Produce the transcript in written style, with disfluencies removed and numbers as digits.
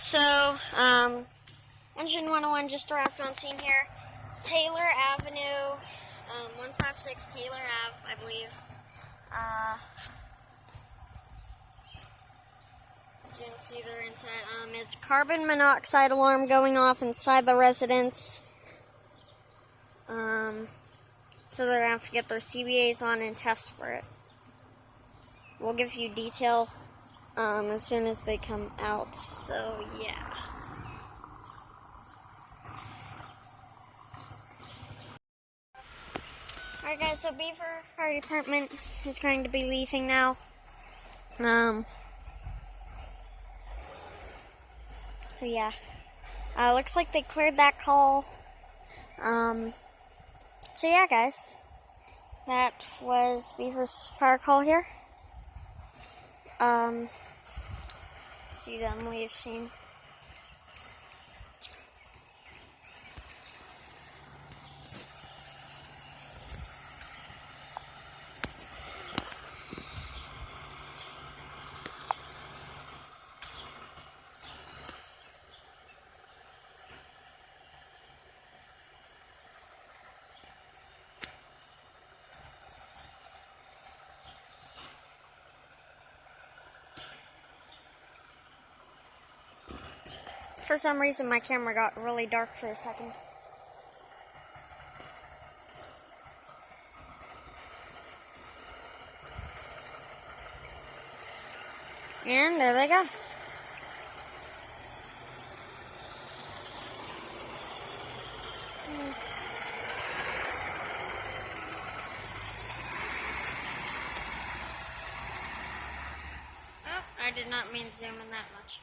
So, Engine 101 just arrived on scene here. Taylor Avenue, 156 Taylor Ave, I believe. You can see they're inside. Is carbon monoxide alarm going off inside the residence. So they're going to have to get their CBAs on and test for it. We'll give you details as soon as they come out, so yeah. Alright guys, so Beaver Fire Department is going to be leaving now. So yeah. Looks like they cleared that call. So yeah guys. That was Beaver's fire call here. See them leave soon. For some reason, my camera got really dark for a second. And there they go. Oh, I did not mean to zoom in that much.